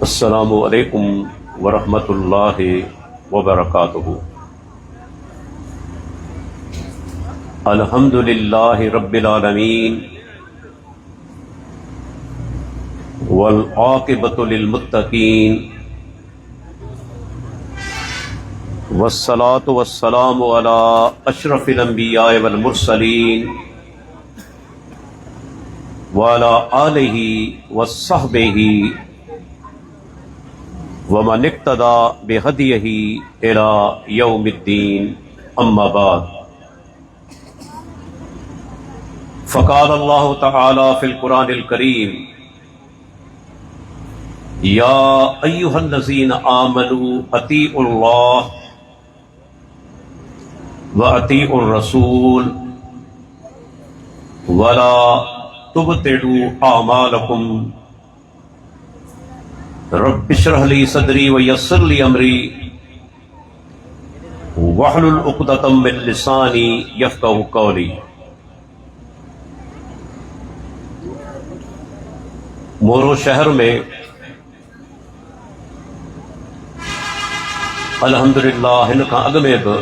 السلام علیکم ورحمۃ اللہ وبرکاتہ۔ الحمد للہ رب العالمین والعاقبۃ للمتقین والصلاۃ والسلام علی اشرف الانبیاء والمرسلین وعلی آلہ وصحبہ ومن اقتدى بہدیہ الی یوم الدین، اما بعد، فقال اللہ تعالی فی القرآن الکریم: یا ایھا الذین آمنوا اطیعوا اللہ واطیعوا الرسول ولا تبطلوا اعمالکم رب اشرح لی صدری ویسر لی امری واحلل عقدۃ من لسانی یفقہوا قولی۔ مورو شہر میں الحمدللہ ہن کھاں اڳ میں بھی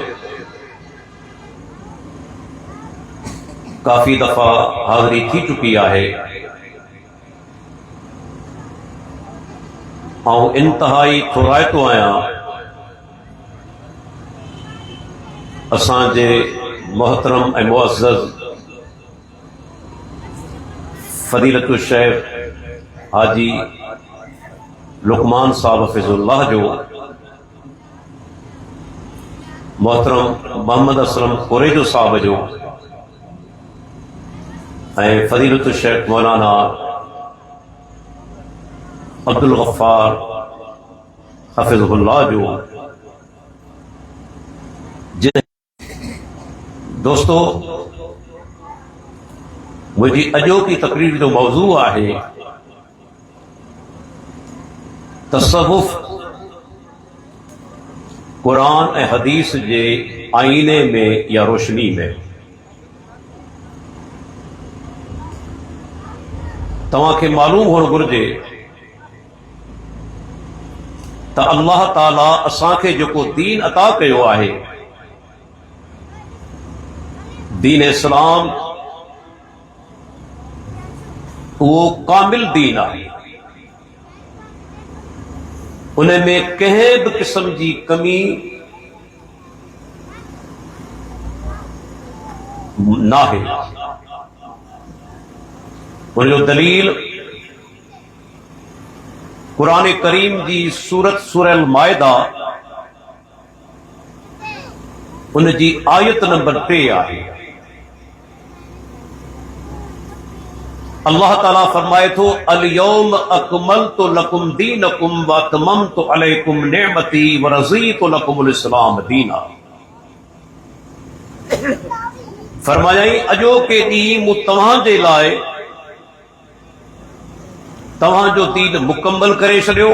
کافی دفعہ حاضری تھی چکی ہے، اور انتہائی تھورائتو آیا اسان جے محترم اے معزز فضیلت الشیخ حاجی لقمان صاحب حفظ اللہ جو، محترم محمد اسلم قریجو صاحب جو، اے فضیلت الشیخ مولانا عبد الغفار حفظ اللہ جو، دوستو مجھے اجو کی تقریر جو موضوع ہے تصوف قرآن اے حدیث جے آئینے میں یا روشنی میں۔ تمام کے معلوم ہونا گرجے تا اللہ تعالیٰ اساں کے جو کو دین عطا کیو ہے، دین اسلام، وہ کامل دین ہے، ان میں کہیں بھی قسم کی کمی نہ ہے۔ ان جو دلیل قرآن کریم جی سورہ المائدہ ان جی آیت نمبر 3 ہے۔ اللہ تعالیٰ فرمائے تو الیوم اکملت لکم دینکم واتممت علیکم نعمتی ورضیت لکم الاسلام دینا۔ فرمایا اجو کے ڈی مو تمہاں جے لائے تمہاں جو دین مکمل کرے چھڑیو،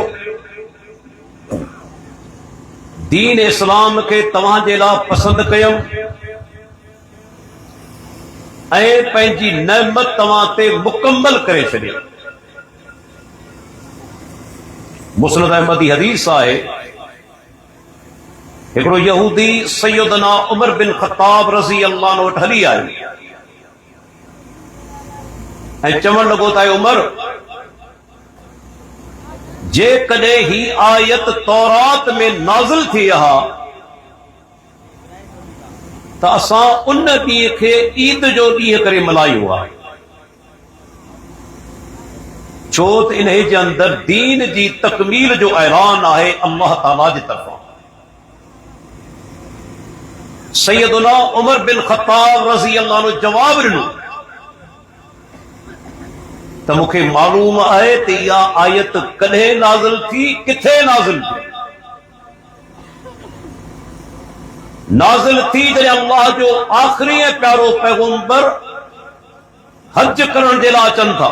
دین اسلام کے تمہاں جے لا پسند کیم، اے پنجی نعمت تمہاں تے مکمل کرے چھڑیو۔ مسند احمدی حدیث ہے، ایکڑو یہودی سیدنا عمر بن خطاب رضی اللہ عنہ وٹ ہلی آئی، اے چمن لگو تا عمر جے کدے ہی آیت تورات میں نازل تھی ہا تا اساں ان ڈینہں کھے عید جو ڈینہں کرے ملائیو ہا، چھو ت انہی جے اندر دین جی تکمیل جو اعلان ہے اللہ تعالیٰ جی طرفاں۔ سیدنا عمر بن خطاب رضی اللہ عنہ جواب ڈنو، تو مکھے معلوم ہے تے یا آیت کدھے نازل تھی کتھے نازل تھی نازل تھی جڑے اللہ جو آخری پیارو پیغمبر حج کرن دے لا اچن تھا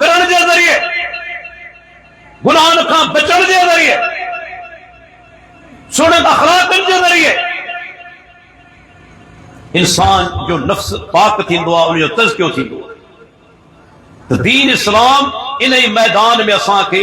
کرن کے ذریعے، گناہن کا بچن کے ذریعے، سنت اخلاق کے ذریعے انسان جو نفس پاک تھیندو ہے ان جو تزکیو تھیندو ہے. تو دین اسلام انہی میدان میں اساں کے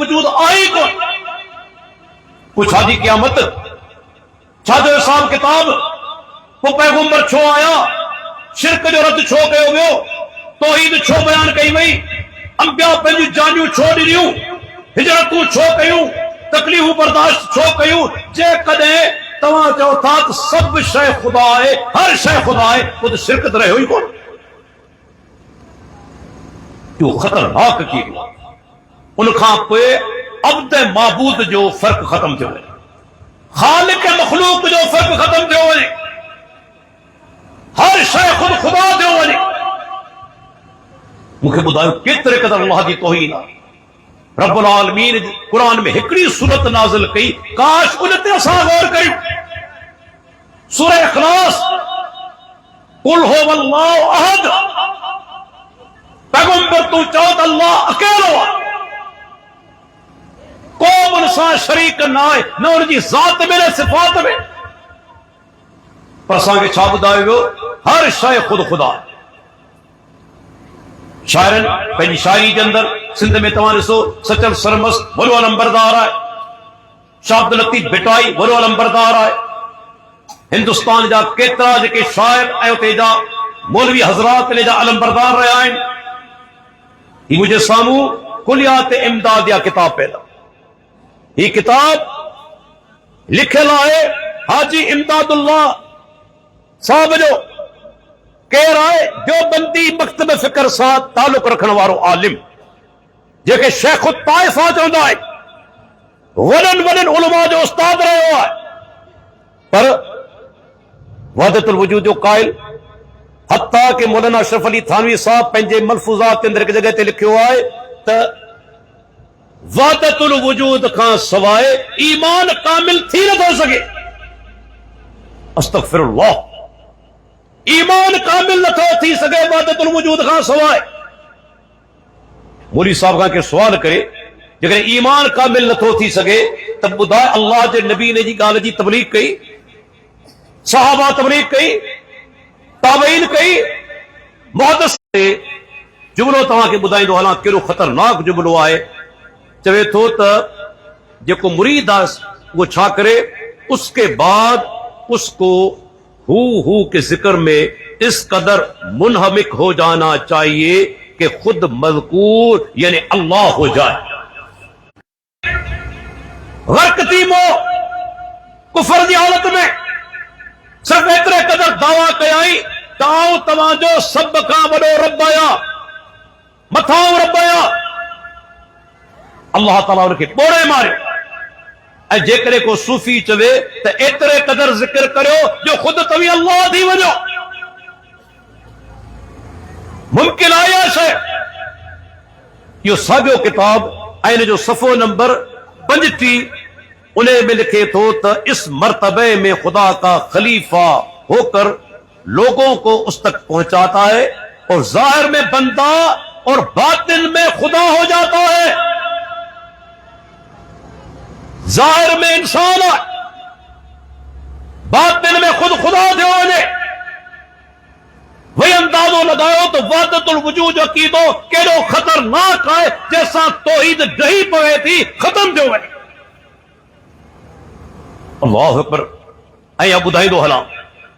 وجود آئی کو پوچھا دی قیامت چھا جو حساب کتاب وہ پیغمبر چھو آیا شرک جو رد چھو کہو گئے توحید چھو بیان کہی وئی انبیاء پہنجی جانیوں چھو دیوں ہجرتوں چھو کہیوں تکلیفوں برداشت چھو کہیوں جے کدے تمہاں چاہو تھا سب شے خدا ہے ہر شے خدا ہے وہ تو شرکت رہے ہوئی کون جو خطرناک کی ان کھاں پہ عبد معبود جو فرق ختم تھے خالق مخلوق جو فرق ختم تھے ہوئے ہر شے خود خدا تھے ہوئے مجھے بتاؤ کتنے قدر اللہ کی توہین رب العالمین قرآن میں ہکڑی صورت نازل کی کاش انتے اساں غور کریں سورہ اخلاص قل هو اللہ احد پیغمبر تو چاہت اللہ اکیلو قوم انسان شریک نہ آئے نہ ان کی ذات میں نہ صفات میں پر اساں کے چھا بدائے گو ہر شے خود خدا شاعرن پہلی شاعری کے اندر سندھ میں تمہارے سو سچل سرمس ورو نمبردار آئے شاہ عبد اللطیف بٹائی ورو نمبردار آئے ہندوستان جا کیترا جے کے شاعر ایو تیجا مولوی حضرات لے جا علمبردار رہے آئیں یہ مجھے سامو کلیات امداد یا کتاب پیدا یہ کتاب لکھے لائے حاجی امداد اللہ صاحب جو کہہ رہا ہے جو بندی مکتب فکر ساتھ تعلق رکھنے وارو عالم جے کہ شیخ الطائفہ چاہتا ہے ونن علماء جو استاد رہے ہوا ہے پر وحدت الوجود جو قائل حتیٰ کہ مولانا اشرف علی تھانوی صاحب پنجے ملفوظات کے اندر ایک جگہ تے لکھے ہوا ہے تو وحدت الوجود کھان سوائے ایمان کامل تھی نہ ہو سکے استغفر اللہ ایمان کامل نہ تھی سکے وحدت الوجود کھان سوائے مولی صاحب کہاں کے سوال کرے جگر ایمان کامل نہ تھی سکے تب بدائے اللہ جے نبی نے جی گال جی تبلیغ کئی صحابہ تبلیغ کئی تابعین کئی محدث جملو تمہاں کے بدائیں دو حالات کیلو خطرناک جملو آئے چوے تو تا جے کو مرید وہ چھا کرے اس کے بعد اس کو ہو کے ذکر میں اس قدر منہمک ہو جانا چاہیے کہ خود مذکور یعنی اللہ ہو جائے غرقتی مو کفر دی حالت میں صرف اتنے قدر دعویٰ کیائی تاؤ تماجو سب کا بڑو ربایا متھاؤ ربایا اللہ تعالیٰ ان کے بوڑے مارے اے جے کرے کو صوفی چوے تو اتنے قدر ذکر کرو جو خود تمہیں اللہ دی وجو ممکن آیا شے یہ ساگو کتاب آئین جو صفحہ نمبر 5 انہیں میں لکھے تو اس مرتبے میں خدا کا خلیفہ ہو کر لوگوں کو اس تک پہنچاتا ہے اور ظاہر میں بندہ اور باطن میں خدا ہو جاتا ہے ظاہر میں انسان ہے باطن میں خود خدا دے ہونے وہی اندازوں لگاؤ تو وحدت الوجود عقیدو کیڑو خطرناک ہے جیسا توحید ڈہی پوے تھی ختم دے ہونے اللہ اکبر اے ابو دائی دو حلام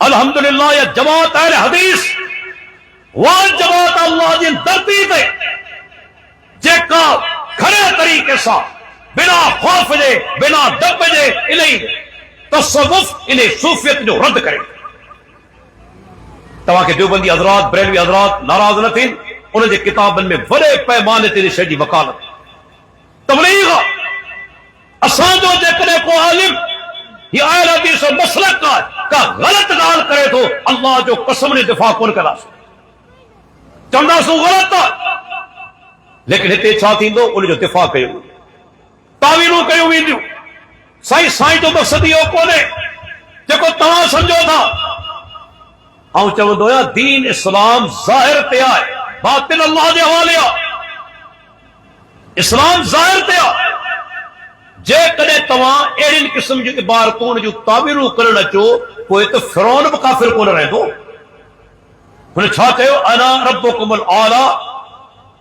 الحمدللہ یا جماعت اہل حدیث وال جماعت اللہ جن ترتیب ہے جے کا کھڑے طریقے سا بنا خوف دے بنا ڈب دے انہیں تصوف انہیں صوفیت جو رد کرے تمہاں کے دیوبندی حضرات بریلوی حضرات ناراض نہ تھیں انہیں جے کتابن میں بڑے پیمانے تیرے شہدی وکالت تبلیغ اسان جو جے کرے کو عالم یہ آئل حدیث و مسلک کا غلط گال کرے تو اللہ جو قسم نے دفاع کون کلا سو چندہ سو غلط تھا لیکن ہتے چھا تھی دو انہیں جو دفاع کرے تعویلوں کیوں ویڈیو سائیں تو مقصد یہ کونے جے کو تمام سمجھو تھا آؤں چاہوں دویا دین اسلام ظاہر تے آئے باطن اللہ دے حوالے اسلام ظاہر تے آئے جے کدے تمام ایڑین قسم جو عبارتوں جو تعبیروں کرنا چو کوئی تو فرعون کافر کون رہ دو انہیں چھا کہو انا ربکم الاعلی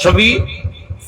26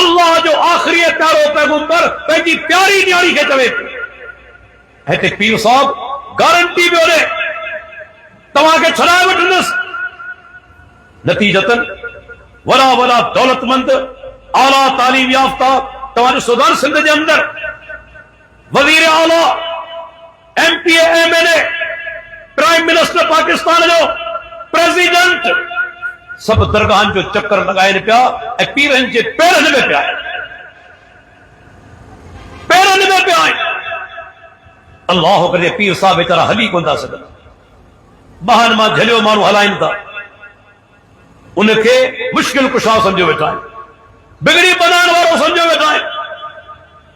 اللہ جو آخری پیارو پیغمبر پہنچی پیاری نیاری کے چوے ہے پیر صاحب گارنٹی بھی ہونے تمہاں کے چھڑائے وٹنس نتیجتن ولا دولت مند اعلیٰ تعلیم یافتہ تمہارے سودان سندھ کے اندر وزیر اعلیٰ M P M L A prime minister Pakistan جو پریزیڈنٹ سب درگاہن جو چکر لگائے پیا پیرن کے پیرن میں پیا پیرن میں پیا اللہ کرے پیر صاحب ویچارا ہلی کون تھا سگا بہان ماں جھلیو مانو ہلائن تھا ان کے مشکل کشا سمجھو بیٹھا بگڑی بنان والوں سمجھو بیٹھا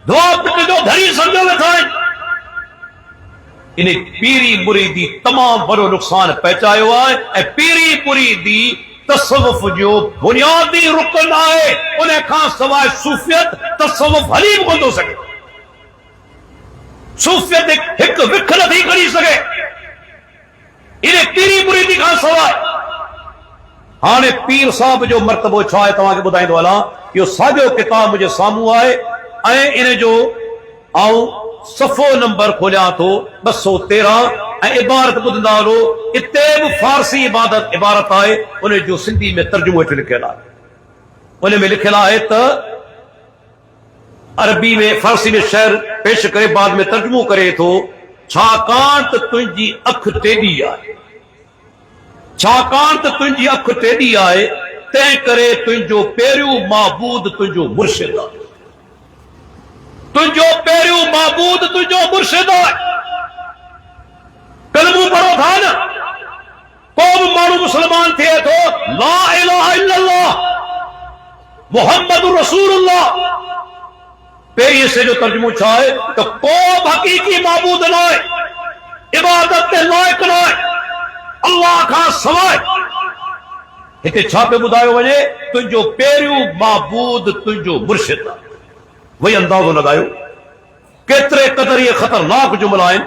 دعا پٹ جو دھری سمجھو بیٹھا انہیں پیری مریدی تمام بڑو نقصان پہنچایا ہے پیری مریدی تصوف جو بنیادی رکن آئے انہیں کھان سوائے صوفیت تصوف حلیم کون دو سکے صوفیت ایک وکھ نہ کری سکے انہیں پیری مریدی کھان سوائے ہانے پیر صاحب جو مرتبہ چھائے تمہاں کے بدائیں دوالا یہ ساجو کتاب مجھے سامو آئے انہیں جو آؤں صفو نمبر کھولیا تو 213 عبارت بدندارو اتیب فارسی عبارت آئے انہیں جو سندھی میں ترجمہ اٹھ لکھے لائے انہیں میں لکھے لائے تا عربی میں فارسی میں شعر پیش کرے بعد میں ترجمہ کرے تو چھاکانت تنجی اکھ ٹیڈی آئے چھاکانت تنجی اکھ ٹیڈی آئے تین کرے تنجو پیریو معبود تنجو مرشد آئے تنجو پیریو معبود تنجو مرشد آئے کلمہ پڑھو تھا نا قوم مانو مسلمان تھے تو لا الہ الا اللہ محمد رسول اللہ پیری سے جو ترجمہ چھائے تو قوم حقیقی معبود نائے عبادت لائق نائے اللہ کا سوائے ہتے چھاپے بدائے وجہ تنجو پیریو معبود تنجو مرشد وہی اندازو لگایو کترے قدر یہ خطرناک جملہ ہیں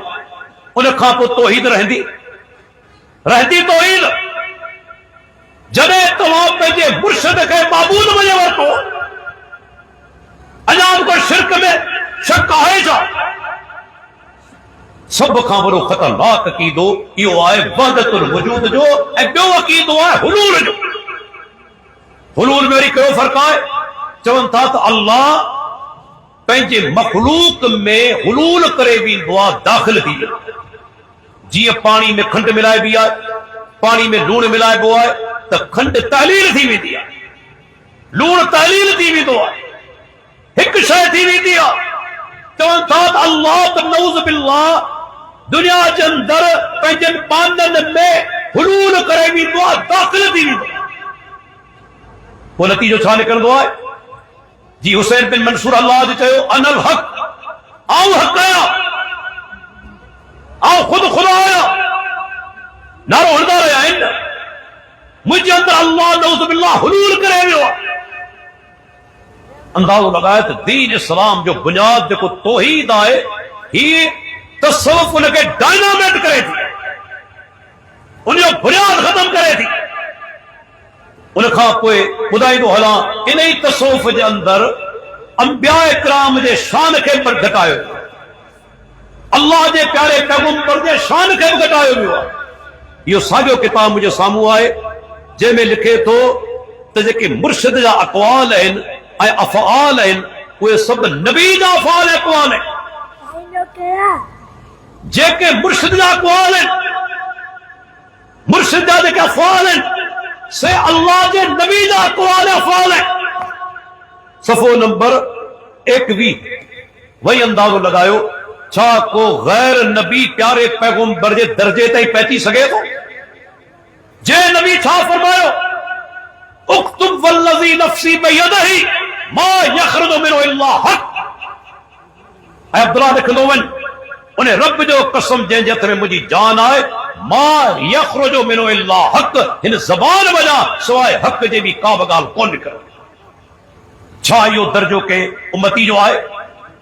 انہیں کھاپو توحید رہتی توحید جبے تمام پہ جے مرشد کے معبود مجھے ورکو انجام کو شرک میں شک آئے جا سب کھاں بڑو خطرناک عقیدو یہ آئے وحدت الوجود جو بیو عقیدو آئے حلول جو حلول میری کیوں فرق آئے چون تھا تو اللہ پہنچے مخلوق میں حلول کرے بھی دعا داخل تھی جی پانی میں کھنڈ ملائے بھی آئے پانی میں لون ملائے بھی آئے تو کھنڈ تحلیل تھی بھی دیا لون تحلیل تھی بھی دعا ایک شے تھی بھی دیا تو انتہت اللہ تنوز باللہ دنیا کے اندر پہنچے پاندن میں حلول کرے بھی دعا داخل تھی بھی دعا وہ نتیجہ چھا نکل دعا ہے جی حسین بن منصور اللہ جو چاہو انا الحق آؤ حق آیا آؤ خود خدا آیا نارو ہردہ رہا ہے مجھے اندر اللہ نعوذ باللہ حلول کرے بھی ہوا اندازو لگائے تو دین اسلام جو بنیاد دیکھو توحید آئے ہی تصوف ان کے ڈائنامٹ کرے تھی انہیں بنیاد ختم کرے تھی انہیں کھا کوئی خدای تو حلا انہی تصوف کے اندر انبیاء اکرام دے شان کے پر گھٹائے اللہ دے پیارے پیغمبر دے شان کے پر گھٹائے ہوا یہ ساجو کتاب مجھے سامو آئے جے میں لکھے تو تجھے کہ مرشد جا اقوال ہیں اے افعال ہیں وہ سب نبی جا افعال اقوال ہیں جے کہ مرشد جا اقوال ہیں مرشد جا دے کہ افعال ہیں سے اللہ جے نبی جا اقوال افعال ہیں صفو نمبر 21 وہی اندازو لگایو چھا کو غیر نبی پیارے پیغمبر جے درجے تائی پیتی سگے تو جے نبی چھا فرمایو اکتب والذی نفسی بیدہی ما یخرج منہ الا حق اے عبداللہ نے کھلوون انہیں رب جو قسم جن جت میں مجھے جان آئے ما یخرج منہ الا حق ان زبان بجا سوائے حق جے بھی کعبگال کون نکر چھائیو درجوں کے امتی جو آئے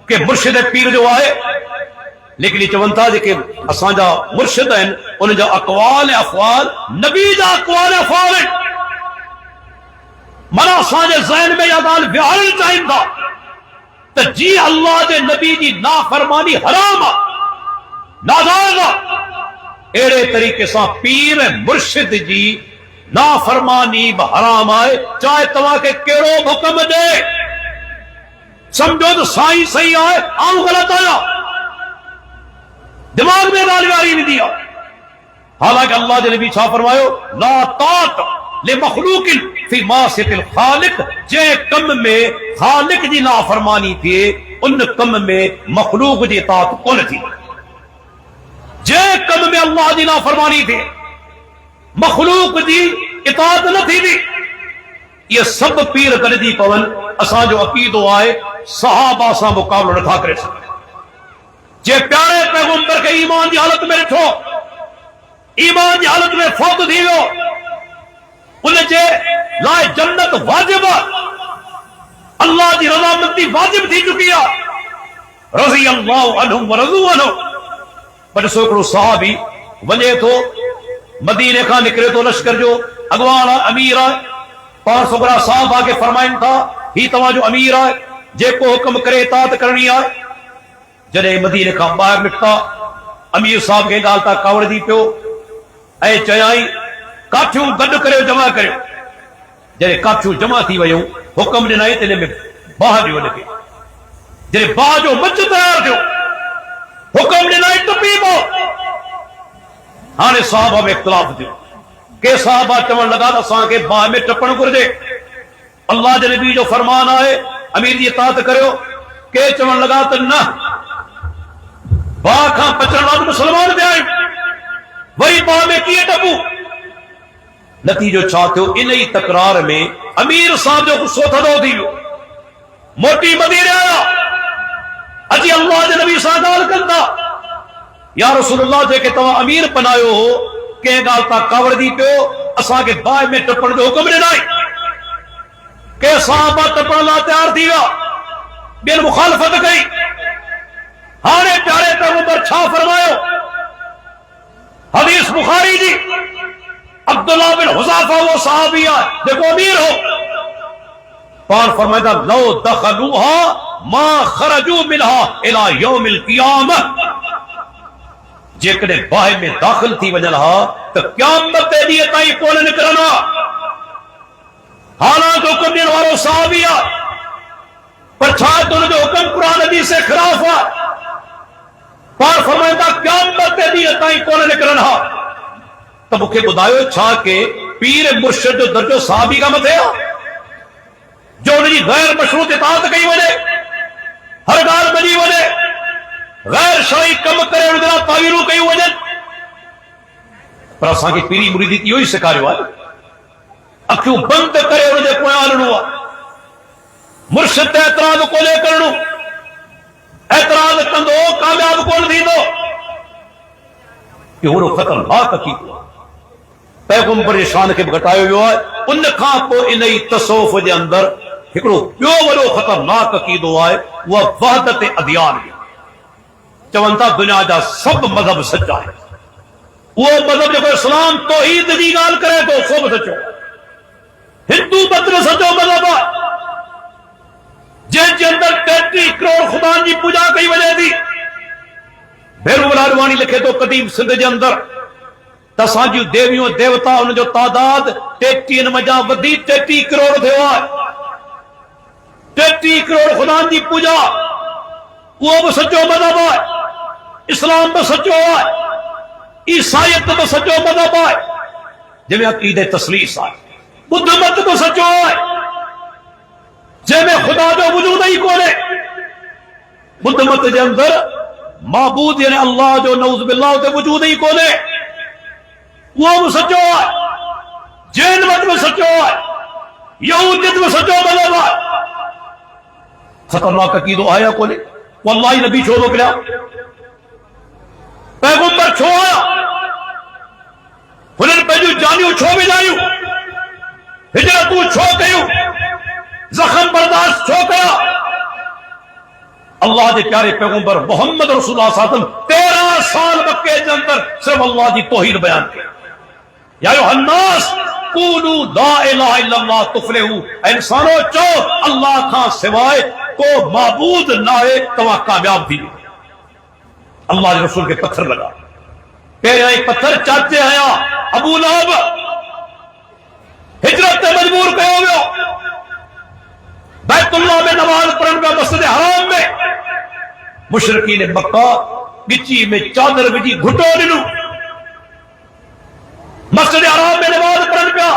کہ مرشد پیر جو آئے لیکن یہ چونتا جے کہ اساں جا مرشد ہیں ان جا اقوال افعال نبی جا اقوال افعال ہیں منا سانجے ذہن میں یہ گال ویہل چاہیندہ تو جی اللہ دے نبی جی نافرمانی حرام ناجائز ایڑے طریقے سے پیر مرشد جی نافرمانی حرام آئے چاہے تمہاں کے کیڑو حکم دے سمجھو تو سائیں صحیح آئے آؤں غلط آیا دماغ میں گالی واری نہیں دیا حالانکہ اللہ دے نبی چھا فرمایو لا طاعت لمخلوق فی معصیت الخالق جے کم میں خالق جی نافرمانی تھی ان کم میں مخلوق جی اطاعت کون تھی جے کم میں اللہ جی نافرمانی تھی مخلوق جی اطاعت نہ تھی دی یہ سب پیر کر دی پون اساں جو عقیدو آئے صحابہ سا مقابلہ نہ تھا کرے سکتے جے پیارے پیغمبر کے ایمان دی حالت میں رکھو ایمان دی حالت میں فوت تھی ہو انہیں جے لائے جنت واجب اللہ دی رضامندی واجب تھی چکی ہے رضی اللہ عنہم ورضوا عنہ پر سوکڑو صحابی ونجے تو مدینے کا نکلے تو لشکر جو اگوان امیر آئے پانچ سوکڑا صاحب آگے فرمائن تھا ہی تمہاں جو امیر آئے جے کو حکم کرے اطاعت کرنی آئے جنہیں مدینے کا باہر نکتا امیر صاحب کے گالتا کاوڑ دی پیو اے چیائی کاٹھیوں گڈ کرے جمع کرے جنہیں کاٹھیوں جمع تھی ویوں حکم ڈنائی تینے میں باہ دیو لگے جنہیں باہ جو مچ تیار دیو حکم ڈنائی ٹپی بو ہانے صحابہ میں اختلاف دیو کہ صحابہ چمن لگا دا ساں کے باہ میں ٹپن کر دے اللہ دے نبی جو فرمان آئے امیر دی اطاعت کرو کہ چمن لگا تا نہ باہ کھاں پچھن واد مسلمان دے آئے وہی باہ میں کیے ٹپو نتیجو چاہتے ہو انہی تقرار میں امیر صاحب جو غصو تھا دو دیو موٹی مدینے آیا اجی اللہ دے نبی سادال کرتا یا رسول اللہ جے کہ تمہاں امیر پنایو ہو کہ گالتا کاوڑ دی پیو اساں کے بائے میں ٹپڑ دے حکم دے کہ صحابہ ٹپڑ لا تیار دیوا بین مخالفت گئی ہانے پیارے پیغمبر چھا فرمایو حدیث بخاری جی عبداللہ بن حذافہ وہ صحابیہ دیکھو امیر ہو پار فرمائدہ لو دخلوها ما خرجوا منها الى یوم القیامہ جے کنے باہے میں داخل تھی وجہ رہا تو قیامت دیئے تائی کون نکرنا حالانکہ حکم دین والو صحابیہ پر چھائے تو جو حکم قرآن حدیث سے خلاف ہوا پار فرمائدہ قیامت دیئے تائی کون نکرنا تب مکھے بدایو چھا کے پیر مرشد جو درجو صحابی کا مت ہے جو انہیں غیر مشروط اطاعت کئی وجہ ہر گال بنی وجہ غیر شرعی کم کرے انہیں تعویلوں کئی وجہ پر اساں کی پیری مریدی کی ہوئی سکارے والے اکھیوں بند کرے انہیں کوئی آلن ہوا مرشد تے اعتراض کو لے کرنو اعتراض کندو کامیاب کون دی دو کہ وہ خطرناک کی ہوا پیغمبر شان کے گھٹائے ہوئے ہے ان کھاں کو انہی تصوف دے اندر ہکڑو پیو وڈو خطرناک عقیدو ہے وہ وحدت ادیان ہے چونتا دنیا جا سب مذہب سچا ہے وہ مذہب جو اسلام توحید دی گال کرے تو سب سچو ہندو مت سچو مذہب ہے جن کے اندر 33 کروڑ خدا کی پوجا کئی وجہ دی بھیرو لاڈوانی لکھے تو قدیم سندھ کے اندر تساں جو دیویوں دیوتا ان جو تعداد 33 مجا ودی 33 کروڑ دیوا 33 کروڑ خدا کی پوجا وہ بھی سچو مذہب ہے اسلام بھی سچو ہے عیسائیت بھی سچو مذہب ہے جی میں عقیدہ تسلیس ہے بدھ مت بھی سچو ہے جی میں خدا جو وجود ہی کونے بدھ مت کے اندر معبود یعنی اللہ جو نعوذ باللہ تے وجود ہی کونے وہ بھی سچو ہے جین مت میں سچو ہے یہودیت میں سچو مذہب ہے خطرناک عقیدو آیا کونے واللہ نبی چھوڑو کلیا پیغمبر چھو آیا انہیں پیجو جانیو چھو بھی جائیو ہجرتو چھو کہیو زخم برداشت چھو کیا اللہ دے پیارے پیغمبر محمد رسول اللہ صلی اللہ علیہ وسلم 13 سال مکے کے اندر صرف اللہ دی توحید بیان کی یا ایھا الناس قولوا لا الہ الا اللہ تفلحوا، انسانوں چو اللہ کا سوائے کو معبود نہ ہے تو کامیاب تھی۔ اللہ کے رسول کے پتھر لگا، کہہ رہے پتھر چاچے ہیں ابو لہب ہجرت مجبور کہو گے، بیت اللہ میں نماز پڑھن کا، مسجد حرام میں مشرکین مکہ بچی میں چادر بچی گھٹو ڈنو، مسجد حرام میں نماز پڑھن پیا،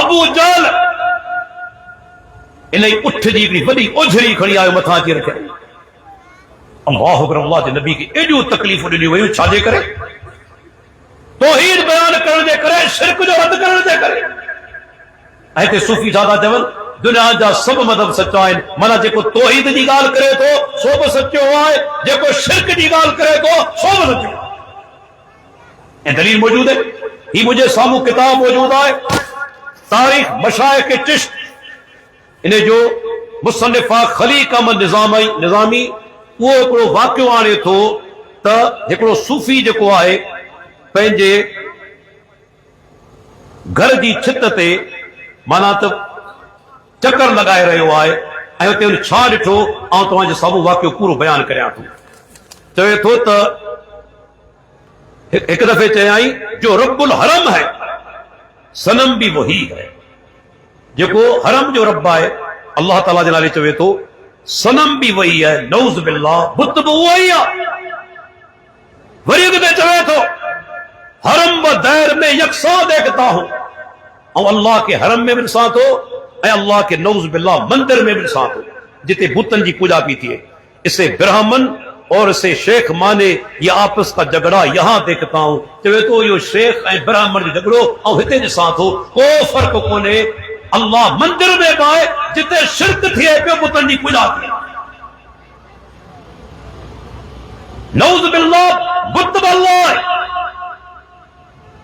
ابو جہل انہیں اٹھ جی بھی وڈی اجھری کھڑی آئے متھا چی رکھے، اللہ اکبر، اللہ کے نبی کی ایڈیو تکلیف ڈنی ہوئی چھا دے کرے، توحید بیان کرنے دے کرے، شرک جو رد کرنے دے کرے۔ ایتے صوفی زیادہ چون دنیا جا سب مذہب سچا ہے، منا جے کو توحید دی گال کرے تو سو بھی سچو ہے، جے کو شرک دی گال کرے تو سو بھی سچو۔ یہ دلیل موجود ہے، ہی مجھے سامو کتاب موجود ہے تاریخ مشائخ کے چشت، انہیں جو مصنف خلیق احمد نظامی وہ ایکڑو واقعو آنے تھو تا ایکڑو صوفی جکو آئے پہنجے گھر جی چھت تے مانا تو چکر لگائے رہے آئے، اتے ان چھا ڈٹھو آؤں تمہاں جو سامو واقعو پورو بیان کریا تھو، چوے تھو تا ایک دفعے چاہے آئی جو رب الحرم ہے سنم بھی وہی ہے، جو کو حرم جو رب آئے اللہ تعالیٰ جلالے چوے تو سنم بھی وہی ہے، نعوذ باللہ، بت بھی وہی ہے، ورید میں چوے تو حرم و دیر میں یکساں دیکھتا ہوں، اور اللہ کے حرم میں بھی ساتھ ہو، اے اللہ کے نعوذ باللہ مندر میں بھی ساتھ ہو جتے بتن جی پوجا کی تھی، اسے برہمن اور اسے شیخ مانے یہ آپس کا جھگڑا یہاں دیکھتا ہوں، چوے تو یہ شیخ اے برہمن جو جھگڑو اور ہتے جی ساتھ ہو، کوئی فرق کونے، اللہ مندر میں بائے جتے شرک تھے پہ بتن جی پوجا کی، نعوذ باللہ بت باللہ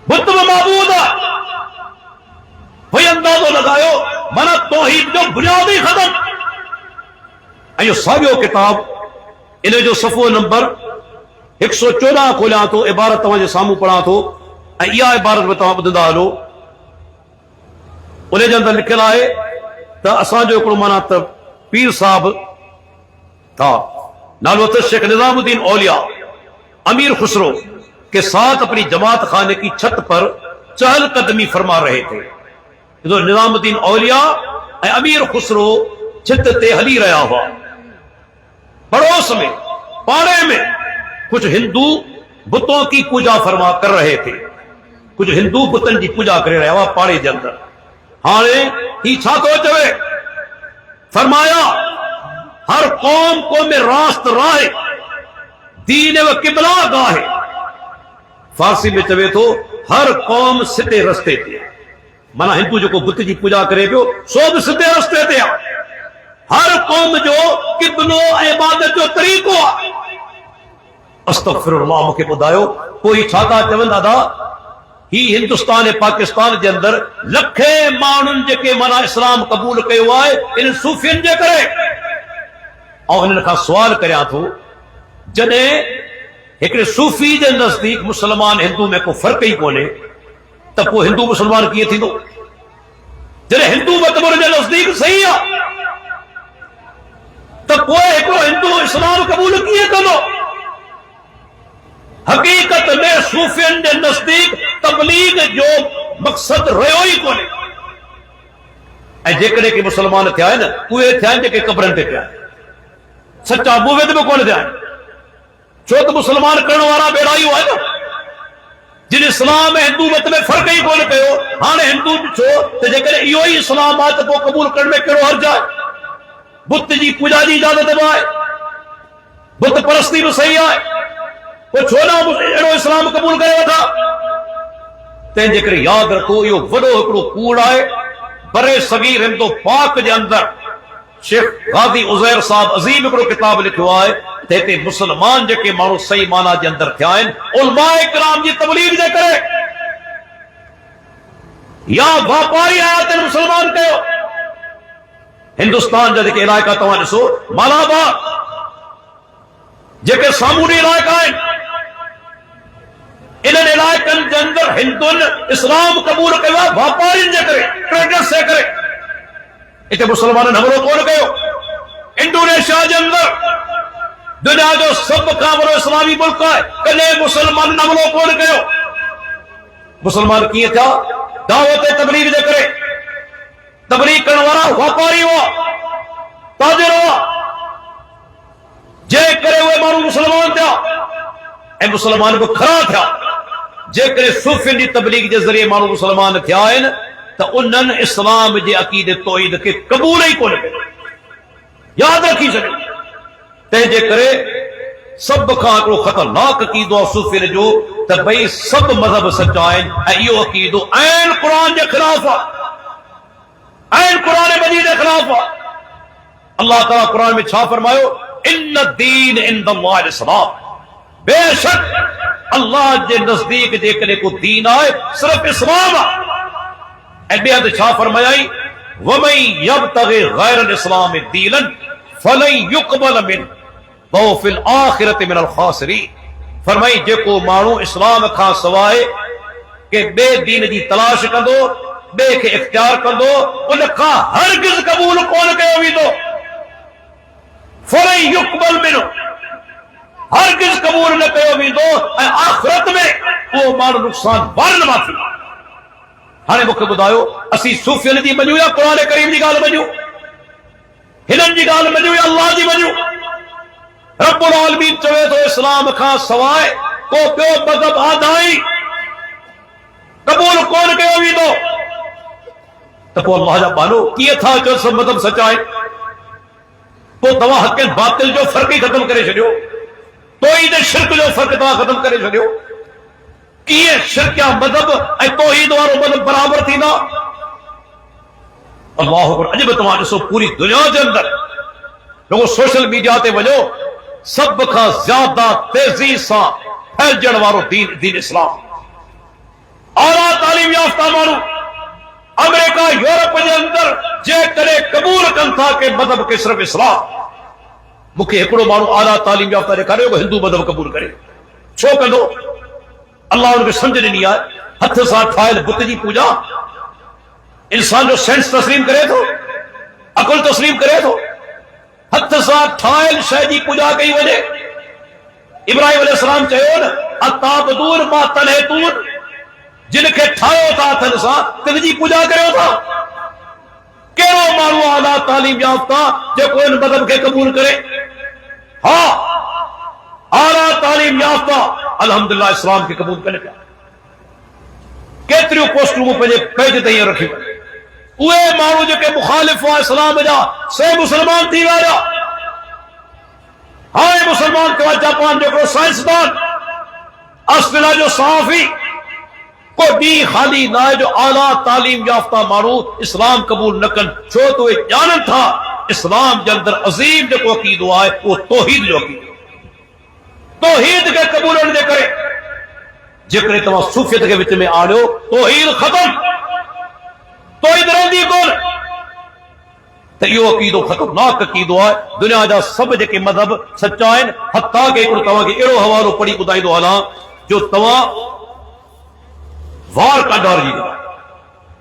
بت معبود ہے، وہی اندازو لگایو منا توحید جو بنیادی ختم۔ ایو ساگیو کتاب انہیں جو صفحہ نمبر 114 کھولیاں تو عبارت تمہیں سامو پڑھا تو یہ عبارت میں تمہیں بدندہ ہلو، انہیں جو اندر لکھل آئے تا اساں جو اکڑو مانا تا پیر صاحب تھا نالو تا شیخ نظام الدین اولیاء امیر خسرو کے ساتھ اپنی جماعت خانے کی چھت پر چہل قدمی فرما رہے تھے، جو نظام الدین اولیاء امیر خسرو چھت تے ہلی رہا ہوا، پڑوس میں پاڑے میں کچھ ہندو بتوں کی پوجا فرما کر رہے تھے، کچھ ہندو بتن کی پوجا کر رہا ہوا پاڑے کے اندر، ہانے ہی چھا تو چوے فرمایا ہر قوم کو میں راست راہ دین و قبلہ گاہ، فارسی میں چوے تو ہر قوم سدھے رستے تے، مانا ہندو جو کو بت جی پوجا کرے پیو سو بھی سدھے رستے تے، ہر قوم جو قبلو عبادت جو طریقو، استغفر اللہ مکے بدایو کوئی چھاتا چون دادا ہی ہندوستان پاکستان کے اندر لکھے مانن جے کے منا اسلام قبول کیو آئے ان صوفین جے کرے، اور انہوں کا سوال کریا تو جنے ایک صوفی جے نزدیک مسلمان ہندو میں کو فرق ہی کونے تب وہ ہندو مسلمان کیے تھی تو جنے ہندو متبر جے نزدیک صحیح ہے تب وہ ایک ہندو اسلام قبول کیے کرو، حقیقت میں صوفین کے نزدیک تبلیغ جو مقصد رہو ہی کونے، اے جیکڑے کہ مسلمان تھے آئے نا اوے تھے آئے کہ قبرن تے آئے سچا مووے تے کون تھے آئے، چھو تو مسلمان کرنے والا بیڑائی ہوا ہے نا جن اسلام ہندو مت میں فرق ہی کون کہو، ہاں ہندو چھو تے جیکڑے ایو ہی اسلام آتے کو قبول کرنے کرو ہر جائے، بت جی پوجا جی اجازت ہے، بت پرستی بھی صحیح ہے، وہ چھوڑا اڑو اسلام قبول کرے تھا، تین جکر یاد رکھو یہ وڈو اکڑو کوڑ آئے برے صغیر ہندو پاک دے اندر شیخ غازی عزیر صاحب عظیم اکڑو کتاب لکھو آئے تیتے مسلمان جے مانو صحیح معنی دے اندر تھائیں علماء کرام جی تبلیغ دے کرے یا واپاری آیات مسلمان کہو، ہندوستان جے کے علاقہ توان سو مالابار جے کے سامونی علاقہ ہیں انہاں علاقن کے اندر ہندن اسلام قبول کیا واپاری جو کرے ٹریڈر سے کرے اتنے مسلمان حملو کون کہو انڈونیشیا کے اندر دنیا جو سب کا بڑو اسلامی ملک ہے کلے مسلمان حملو کون کہو مسلمان کیے تھا دعوت تبلیغ دے کرے تبلیغ کرنے والا واپاری ہوا تاجر ہوا جے کرے ہوئے مانو مسلمان تھا اے مسلمان کو کھڑا تھا جے کرے صوفیوں دی تبلیغ دے ذریعے مانو مسلمان تھیا ہیں تو انہن اسلام جے عقیدے توحید کے قبول ہی کون کرے یاد رکھی سکے تے جے کرے سب کھا کو خطرناک عقیدو صوفیوں جو تے بھئی سب مذہب سچائیں ایو عقیدو عین قرآن دے خلاف عین قرآن مجید دے خلاف اللہ تعالیٰ قرآن میں چھا فرمائے ان الدین عند اللہ الاسلام بے شک اللہ کے نزدیک جے کرے کو دین آئے صرف اسلام اے بے حد چھا فرمائی وَمَن يَبْتَغِ غَيْرَ الْإِسْلَامِ دِينًا فَلَن يُقْبَلَ مِنْهُ وَهُوَ فِي الْآخِرَةِ مِنَ الْخَاسِرِينَ فرمائی جے کو مانو اسلام کھا سوائے کہ بے دین دی تلاش کندو بے کے اختیار کندو ان کا ہرگز قبول کون کہو بھی دو فَلَن يُقْبَلْ مِنْهُ ہرگز قبول نہ کہو بھی دو آخرت میں وہ مانو نقصان وارن معافی ہانے مکہ بدایو اسی صوفیوں دی منیو یا قرآن کریم دی گال منیو ہلن دی گال منیو یا اللہ دی منیو رب العالمین چوے تو اسلام کھا سوائے کو پیو مذہب آدھائی قبول کون کہو بھی دو تو اللہ جا بانو کیے تھا جو سب مذہب سچائے تو دوا حق باطل جو فرق ہی ختم کرے چھڑیو توحید شرک جو فرق دوا ختم کرے چھڑیو کیے شرکیا مذہب اے توحید وارو مذہب برابر تھی نا اللہ اکبر عجب تمہارے سو پوری دنیا کے اندر لوگوں سوشل میڈیا تے وجو سب کا زیادہ تیزی سا پھیل جڑ وارو دین اسلام اعلیٰ تعلیم یافتہ مانو امریکہ یورپ کے اندر جے کرے قبول کن تھا کہ مذہب کے صرف اسلام مکہ ایکڑو مانو اعلیٰ تعلیم یافتہ نے کرے وہ ہندو مذہب قبول کرے چھو کندو اللہ ان کے سمجھ نہیں آئے ہتھ ساتھ ٹھائل بت جی پوجا انسان جو سینس تسلیم کرے تو عقل تسلیم کرے تو ہتھ ساتھ ٹھائل شہ جی پوجا کئی وجہ ابراہیم علیہ السلام چاہیے نا اتعبدون ما تنحتون جن کے ٹھائیو تھا ہتھن ساتھ تن جی پوجا کرے تھا کیوں مانو اعلیٰ تعلیم یافتہ جو کوئی مذہب کے قبول کرے ہاں اعلیٰ تعلیم یافتہ الحمدللہ اسلام کے قبول کرنے پہ کتریوں پوسٹوں پہ پیج تیار رکھی اوے مانو جو کہ مخالف ہوا اسلام جا سے مسلمان تھی ویرا ہاں مسلمان کے جاپان جو کہ سائنسدان اصلا جو صحافی کو بھی خالی نہ جو اعلیٰ تعلیم یافتہ مانو اسلام قبول نہ کن چھو تو ایک جانن تھا اسلام کے اندر عظیم جو کو عقید ہوا ہے وہ توحید جو عقید توحید کے قبول ہونے دے کرے جکرے تمام صوفیت کے وچ میں آڑو توحید ختم توحید رہندی کون تو یہ عقیدو خطرناک عقیدو ہے دنیا جا سب جے کے مذہب سچائن حتیٰ کہ ایک تمام کے ایڑو حوالو پڑی ٻدائی دو حالاں جو تمام وار کا ڈار جی دا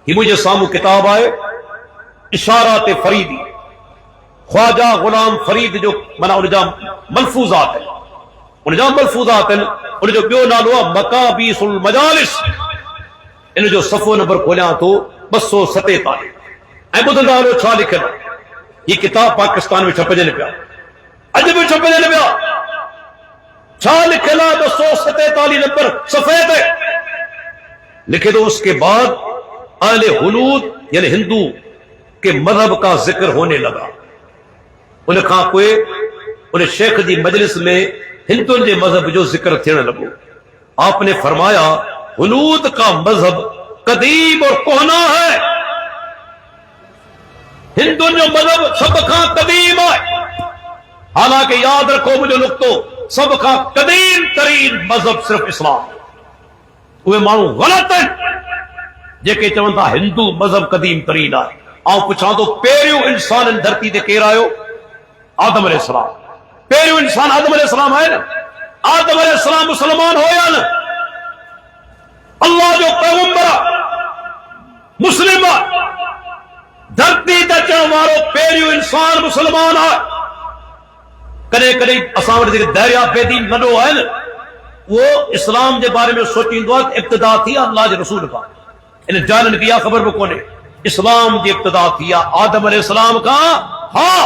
یہ مجھے سامو کتاب آئے اشارات فریدی خواجہ غلام فرید جو منا ان جا ملفوظات ہیں ان جا ملفوظات ہیں ان جو بیو نالو مکابیس المجالس ان جو صفو نمبر کھولیاں تو 207 اے بدل دارو چھا لکھنا یہ کتاب پاکستان میں چھپے جنے پیا عجب چھپے جنے پیا چھا لکھنا 247 نمبر صفحے تے لکھے تو اس کے بعد اہل حنود یعنی ہندو کے مذہب کا ذکر ہونے لگا انہیں کہا کوئی انہیں شیخ دی مجلس میں ہندوؤں کے مذہب جو ذکر تھینے لگو آپ نے فرمایا حنود کا مذہب قدیم اور کہنا ہے ہندوؤں جو مذہب سب کا قدیم ہے حالانکہ یاد رکھو مجھے نقطو سب کا قدیم ترین مذہب صرف اسلام وہ مانو غلط ہے جے کہ چونتا ہندو مذہب قدیم ترین ہے آؤں پوچھا تو پیریو انسان دھرتی دے کیر آئے آدم علیہ السلام پیریو انسان آدم علیہ السلام آئے نا آدم علیہ السلام مسلمان ہو یا نا اللہ جو پیغمبر مسلم دھرتی تے چڑھن وارو پہریوں انسان مسلمان ہے. کدے کدے اساں وٹھ جے دریا بے دین نڈو ہے نا وہ اسلام کے بارے میں سوچیندو ہے ابتدا تھی اللہ کے رسول کا ان جانن کیا خبر کو کونے اسلام کی ابتدا تھی آدم علیہ السلام کا. ہاں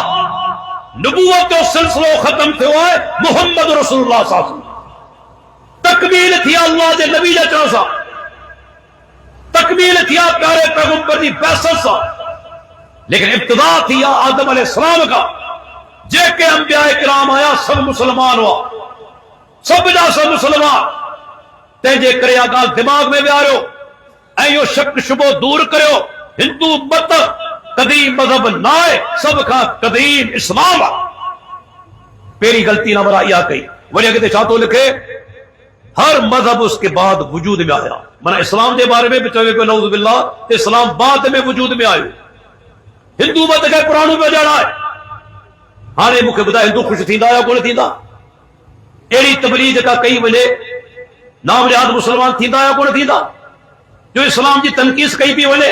نبوت جو سلسلہ ختم تھو ہے محمد رسول اللہ صلی اللہ علیہ وسلم. تکمیل تھی اللہ کے نبی جا چاں سا تکمیل تھی پیارے پیغمبر دی بعثت سا. لیکن ابتدا تھی آدم علیہ السلام کا جے کہ انبیاء کرام آیا سب مسلمان ہوا سب جا سب مسلمان تینجے کرے گال دماغ میں بیارو ایو شک شبو دور کرو ہندو مت قدیم مذہب نائے سب کا قدیم اسلام. پہلی غلطی نہ برا یا کہی وجہ کہتے چاہتو لکھے ہر مذہب اس کے بعد وجود میں آیا. منا اسلام دے بارے میں بچوے پہ نعوذ باللہ اسلام بعد میں وجود میں آئے. ہندو مت کے پرانو پہ جانا ہے ہانے مکھے بتا ہندو خوش تھیندا یا کون تھیندا ایڑی تبلیغ کا کئی وجہ نام نہاد مسلمان تھیندا یا کون تھیندا جو اسلام کی تنقید کئی بھی وجہ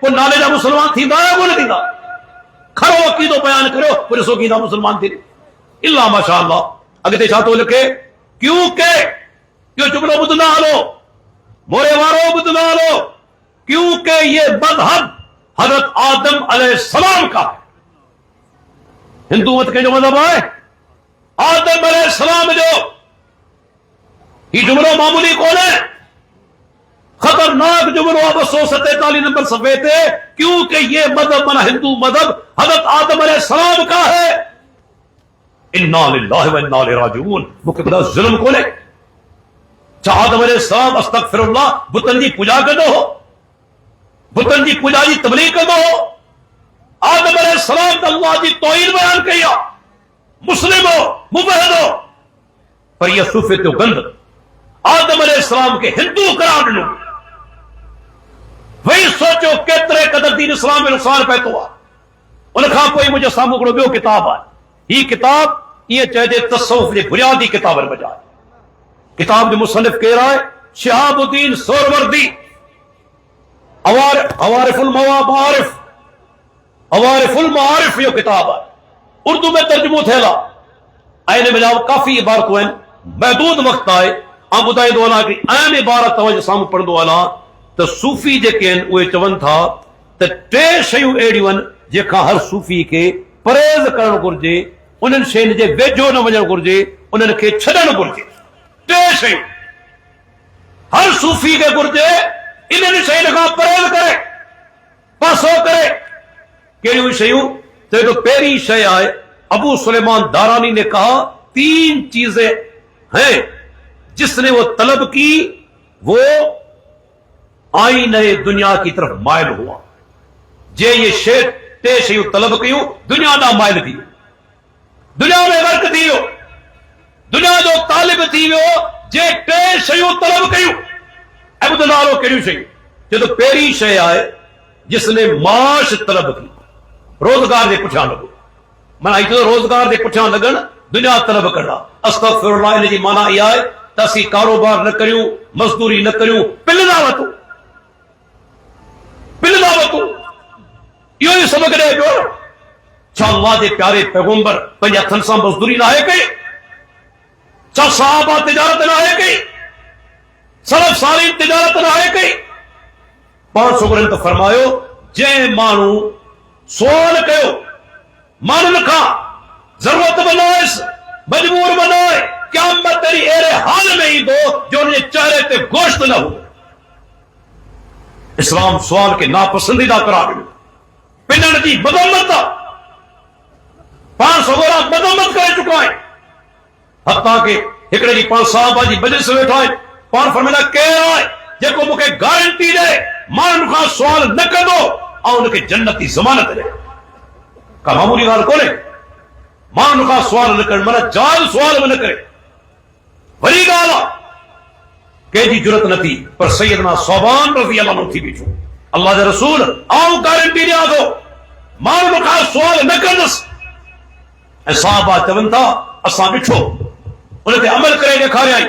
کو نالے جا مسلمان تھیندا یا کون تھیندا کھڑو عقیدو بیان کرو پر سو کیندا مسلمان تھی الا ماشاءاللہ. اگتے چاہتو لکھے کیونکہ یہ جملو بدنا ہلو مورے وارو بدنا ہلو کیونکہ یہ مذہب حضرت آدم علیہ السلام کا ہے. ہندو مت کے جو مذہب ہے آدم علیہ السلام جو یہ جملہ معمولی کون ہے خطرناک جملہ 247 نمبر صفحے تھے کیونکہ یہ مذہب منا ہندو مذہب حضرت آدم علیہ السلام کا ہے. انا للہ و انا الیہ راجعون. مکہ بدا ظلم کو لے چاہ آدم علیہ السلام استغفر اللہ بتن دی پوجا کر دو بتن دی پوجا دی تبلیغ کر دو. آدم علیہ السلام اللہ دی توحید بیان کیا مسلم ہو موحد ہو پر یہ صوفے تو گند آدم علیہ السلام کے ہندو قرار لو. وہی سوچو کترے قدر دین اسلام میں نقصان پیدا ہوا. ان کا کوئی مجھے سامنے کو بیو کتاب ہے یہ کتاب یہ چاہتے تصوف نے بنیادی کتاب بجائے کتاب کے مصنف کہہ رہا ہے شہاب الدین سہروردی عوارف المعارف یہ کتاب ہے اردو میں ترجمہ تھیلا آئین میں جاؤ کافی عبارتوں ہیں محدود وقت آئے ہم بتائے دو کہ اہم عبارت توجہ سامنے پڑھ دو والا تو صوفی جے وہ چون تھا تو ٹے شیوں اڑیوں جا ہر صوفی کے پرہیز کرن گرجے انہن شین جے ویجھو نہ وجن گرجے انہن کے چھڈن گرجے. ٹے شیوں ہر صوفی کے گرجے انہن شین کا پرہیز کرے پاسو کرے کیڑیوں شیوں تو پہلی شے آئے ابو سلیمان دارانی نے کہا 3 چیزیں ہیں جس نے وہ طلب کی وہ آئینہ دنیا کی طرف مائل ہوا. جے یہ شیخ تے شیوں طلب کیوں دنیا دا مائل تھی دنیا میں غرق تھی دنیا جو طالب تھی وہ جے ٹے شیوں طلب کیوں ابو دلالو کیڑیوں شیوں جو تو پہلی شے آئے جس نے معاش طلب کی روزگار دے پٹھیاں لگو میں ایتھے روزگار دے پٹھیاں لگن دنیا طلب کرنا استغفر اللہ ان جی معنی یہ ہے تسی کاروبار نہ کریوں مزدوری نہ کریوں پلدا وتو یہ سبق دے جو چھا اللہ دے پیارے پیغمبر پنجا ہتھن سان مزدوری نہ ہے کئی چھا صحابہ تجارت نہ ہے کئی سلف صالحین تجارت نہ ہے کئی 500 گرن تو فرمایو جے مانو سوال کیو مانو لکھا ضرورت بنائے مجبور بنائے قیامت تیری ایرے حال میں ہی دو جو انہیں چہرے تے گوشت نہ ہو. اسلام سوال کے ناپسندیدہ قرار دے پنن دی مذمت 500 گورا مذمت کر چکا ہے حتیٰ کہ ایکڑے جی 5 صحابہ جی مجلس ویٹھا ہے پان فرمایا کہہ رہا ہے جے کو مکے گارنٹی دے مان کا سوال نہ کر دو اور ان کے جنت کی ضمانت دے کا معمولی گال کو لے مان کا سوال نہ کر منا جائز سوال نہ کرے وہی گالا کہ جی جرت نہ تھی پر سیدنا صوبان رضی اللہ عنہ تھی بیچو اللہ دے رسول آؤ گارنٹی دیا دو مان کا سوال نہ کر دس صحابہ چون تھا اساں بچھو انہیں تے عمل کرے دکھا رہے آئی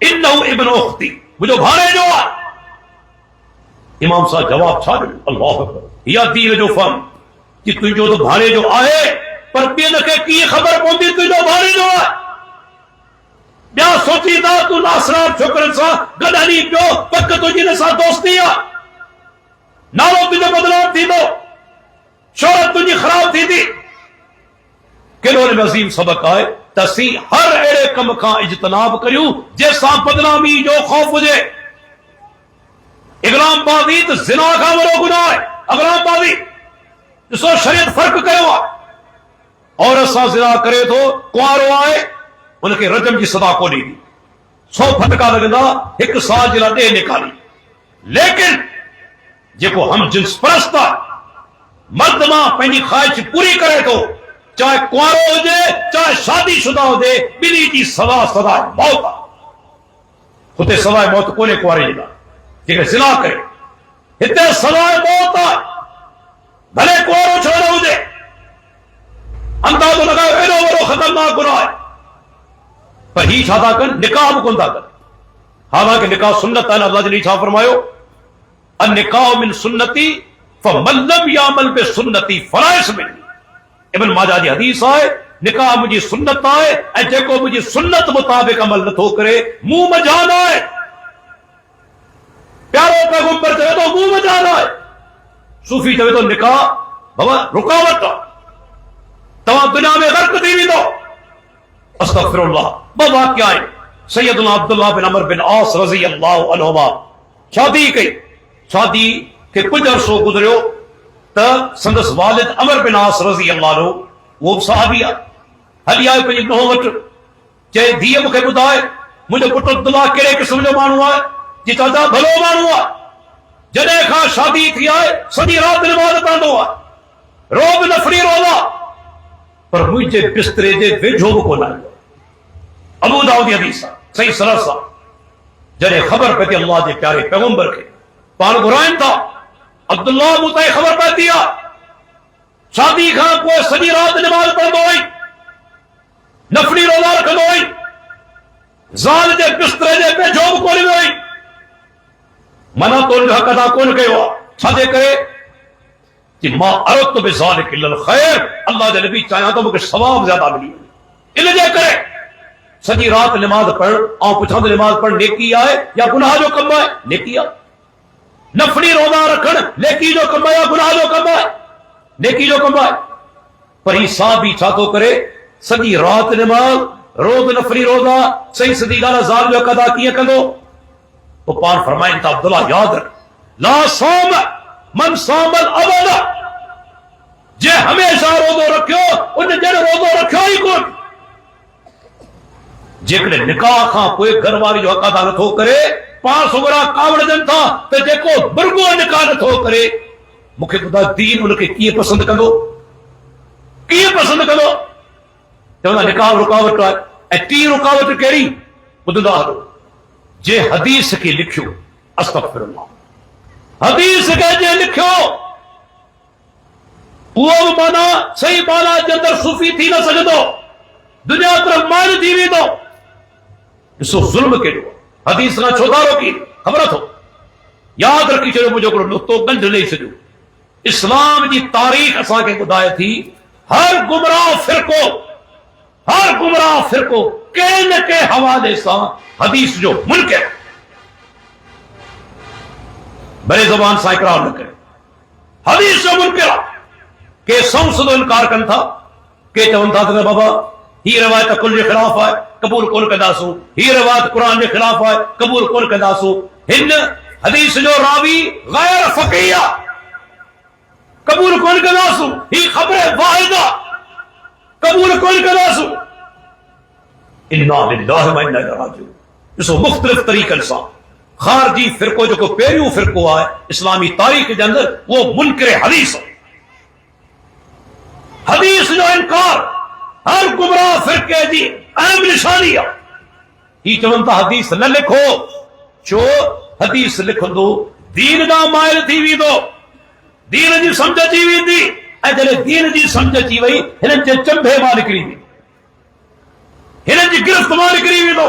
انہو ابن اختی، مجھے بھانے جو ہے. امام صاحب جواب چھا دے اللہ اکبر یا دین جو فهم کہ تجھو تو بھانے جو آئے پر پین کے کی خبر پوندی تجھو بھانے جو ہے. بیا سوچی دا تو ناصرات چھکرن سا گدانی پیو پک تجھے نسا دوستی ہے. نالو تجھے بدلام تھی دو، شہرت تجھے خراب تھی دی. کنوں نے عظیم سبق آئے تسی ہر اڑے کم کا اجتناب کریوں جیسا بدنامی جو خوف ہو جائے. اغرام بازی تو زنا کا ورو گناہ ہے. اغرام بازی جسو شریعت فرق کیوں ہے. اور ایسا زنا کرے تو کوارو آئے ان کے رجم کی صدا کو نہیں دی 100 پھٹکا لگنا ایک سال جلا دے نکالی. لیکن جکو ہم جنس پرستا مرد ماں پہنی خواہش پوری کرے تو چاہے کوارو ہو جائے چاہے شادی شدہ ہو جائے بلی کی سزا سزائے موت. خودے سزائے موت کونے کوارے جگہ جگہ زنا کرے اتنے سزائے موت ہے. بھلے کوارو چھوڑا ہو جائے اندازہ لگائے ایڈو ورو خطرناک گناہ ہے. پر ہی چھاتا کن نکاح کن تھا کر. حالانکہ نکاح سنت ہے. اللہ نے چھا فرمایو النکاح من سنتی فمن لم یعمل بسنتی فلیس منی. ابن ماجہ جی حدیث آئے نکاح مجھے سنت آئے اے جیکو مجھے سنت مطابق عمل نہ تھو کرے منہ میں جان آئے. پیارو پیغمبر چاہے تو منہ میں جان آئے. صوفی چاہے تو نکاح بابا رکاوٹ تمام دنیا میں غرق دی بھی دو. استغفر اللہ. بابا کیا ہے سیدنا عبداللہ بن عمر بن عاص رضی اللہ عنہما شادی کی. شادی کے کچھ عرصوں گزریو تا سندس والد عمر بن عاص رضی اللہ عنہ وہ صحابیہ ہلی آئے پنجی نو وٹ چاہے دھیے مکھے بدھائے مجھے پٹ عبداللہ کہڑے قسم جو مانو آئے جی چاہتا بھلو مانو آئے. جدے کھا شادی تھی آئے سنی رات نماز پڑھو آئے روب نفری رولا پر مجھے بسترے دے ویجھو کو نہ. ابو داؤد حدیث صحیح سرسا جدے خبر پہ تھی اللہ دے پیارے پیغمبر کے پان گرائن تھا عبداللہ متعی خبر پہ دیا شادی کھاں کوئی سنی رات نماز پڑھ دوئی نفری روزہ رکھ دوئی زال دے بسترے دے پہ جوب کو لی دوئی منع تو انہا قدا کون کہے ہوا چھا دے کرے کہ ما ارد بذالک اللہ الخیر. اللہ دے نبی چاہیاں تو مجھے ثواب زیادہ ملی اللہ دے کرے سنی رات نماز پڑھ آؤں پچھا دے نماز پڑھ نیکی آئے یا گناہ جو کم آئے نیکی آئے. نفری روزہ رکھن نیکی جو کم آئے گناہ جو کم آئے نیکی جو کم آئے. پر ہی صاحب ہی چھاتو کرے سنی رات نماز روز نفری روزہ صحیح صدی گانا زال جو قدا کیے کندو وہ پان فرمائن تا عبداللہ یاد رکھ لا صوم من صام الابد جے ہمیشہ روزہ رکھو انہیں جن روزہ رکھو ہی کن. جیکڑے نکاح کھاں کوئی گھر والی جو حق ادا نہ تھو کرے پانچ سگرا کاوڑ جن تھا تے جیکو برگو نکاح نہ تھو کرے مکھے خدا دین ان کے کیے پسند کندو کیے پسند کندو چونا نکاح رکاوٹ ہے اے ٹی رکاوٹ کیڑی بدلا ہو جے حدیث کی لکھو استغفر اللہ حدیث کے جے لکھو وہ مانا صحیح مانا جندر صوفی تھی نہ سجدو دنیا طرف مائل تھی بھی دو اسو ظلم کے جو حدیث نہ چھوڑارو کی خبرت ہو یاد رکھی چلو مجھے کو نقطو گنج نہیں سجو. اسلام کی تاریخ اسا کے بدائے تھی ہر گمراہ فرقو کہن کے حوالے سا حدیث جو منکر بڑے زبان سا اقرار نہ کرے حدیث جو منکر کہ سمسدو انکار کن تھا کہ چون تھا کہ بابا ہی روایت کل کے خلاف ہے قبول کون کدا سو ہی روایت قرآن کے خلاف ہے قبول کون کدا سو. ہن حدیث جو راوی غیر فقیہ قبول کون کدا سو ہی خبر واحدہ قبول کون کدا سو. انا للہ و انا الیہ راجعون. اسو مختلف طریقے سے خارجی فرقو جو کو پیریو فرقو ہے اسلامی تاریخ کے اندر وہ منکر حدیث حدیث جو انکار ہر گمراہ فرقے دی اہم نشانی ہے. ہی چونتا حدیث نہ لکھو چو حدیث لکھندو دین دا مائل تھی وی دو دین جی سمجھ چی وی دی اے جلے دین جی سمجھ چی وی ہنن چے چمبے ماں نکری وی ہنن جی گرفت ماں نکری وی دو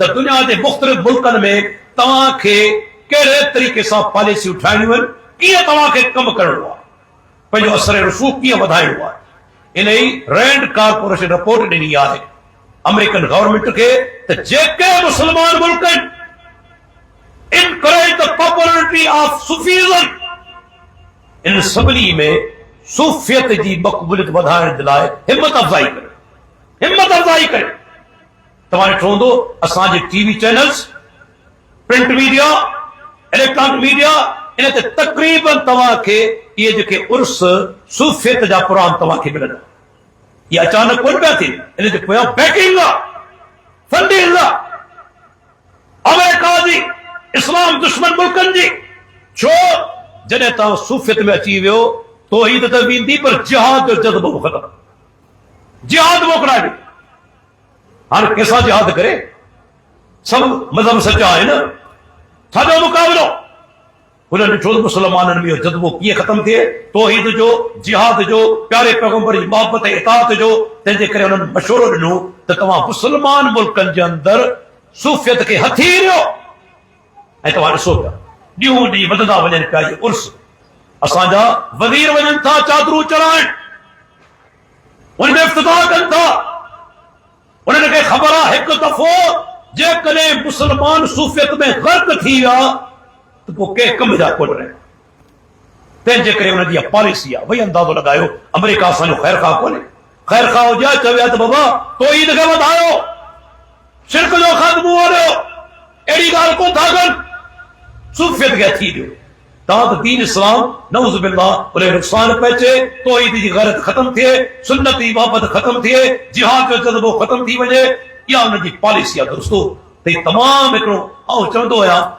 تو دنیا کے مختلف ملکن میں تمہاں کے کہڑے طریقے سے پالیسی اٹھائنیوں ہیں کیے تمہاں کے کم کرنا پنجو اثر رسوخ کیے بدھائنو ہے انہی رینڈ کارپوریشن رپورٹ ڈنی ہے امریکن گورنمنٹ کے تو جیکے مسلمان ملکن encourage the popularity of Sufism ان سبنی میں صوفیت جی مقبولیت بدھائن دے لائے ہمت افزائی کرے تمہارے ٹھوندو اساں J T V channels print media electronic media انہیں تے تقریباً تمہاں کے یہ جو کہ عرس صوفیت جا پران تمہاں کے ملنا یہ اچانک کون پہ تھی انہیں تے پویا بیکنگ فنڈنگ امریکہ جی اسلام دشمن ملکن جی چھو جنہیں تا صوفیت میں اچھی ویو توحید تبین دی پر جہاد اور جذبہ وہ ختم جہاد وہ کرا دی ہر کیسا جہاد کرے سب مذہب سچا ہے نا سادہ مقابلو انہوں نے چھوڑ مسلمانن میں جذبہ کیے ختم تھے توحید جو جہاد جو پیارے پیغمبر محبت اطاعت جو تنجے کرے انہوں نے مشورہ ڈنو تو تمام مسلمان ملکن کے اندر صوفیت کے ہتھی رہو اے تو ڈسو پیا ڈیوں ڈی بددا وجن پیا یہ عرس اساں جا وزیر وجن تھا چادرو چرائن ان میں افتتاح کن تھا انہوں نے کہ خبرہ ایک دفعہ جے کلے مسلمان صوفیت میں غرق تھی یا تو وہ کہ کم جا کھول رہے تین جے کرے انہوں نے پالیسی ہے وہی اندازو لگایو امریکہ اساں جو خیر خواہ کھولے خیر خواہ ہو جائے چویا تو بابا تو عید کے بدھائیو شرک جو ختم ہو رہے ہو ایڈی گال کو تھا گن صوفیت کے تھی دیو تاہت دین اسلام نعوذ باللہ انہیں نقصان پہنچے توحید کی غیرت ختم تھے سنتی محبت ختم تھے جہاد جو جذبو ختم تھی وجے یا ان کی پالیسی درستو تے تمام ایکڑو آؤ چوندو ہے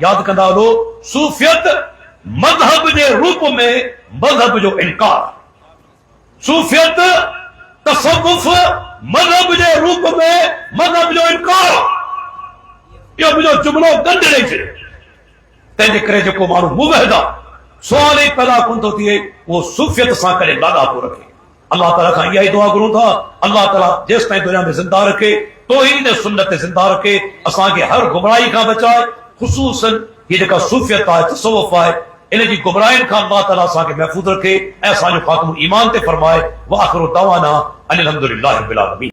یاد کندا ہلو صوفیت مذہب کے روپ میں مذہب جو انکار صوفیت تصوف مذہب کے روپ میں مذہب جو انکار یہ مجھو جملو گند نہیں چھے تینجے کرے جو کو مارو موحدہ سوال ایک پیدا کن تو تھی وہ صوفیت سان کرے لاگا کو رکھے اللہ تعالیٰ کا یہی دعا کروں تھا اللہ تعالیٰ جس تائیں دنیا میں زندہ رکھے توحید سنت زندہ رکھے اسان کے ہر گمراہی کا بچائے خصوصاً یہ جکا صوفیت ہے تصوف ہے انہیں جی گمراہین کا اللہ تعالیٰ اسان کے محفوظ رکھے ایسا جو خاتم ایمان تے فرمائے وآخر دعوانا ان الحمدللہ رب العالمین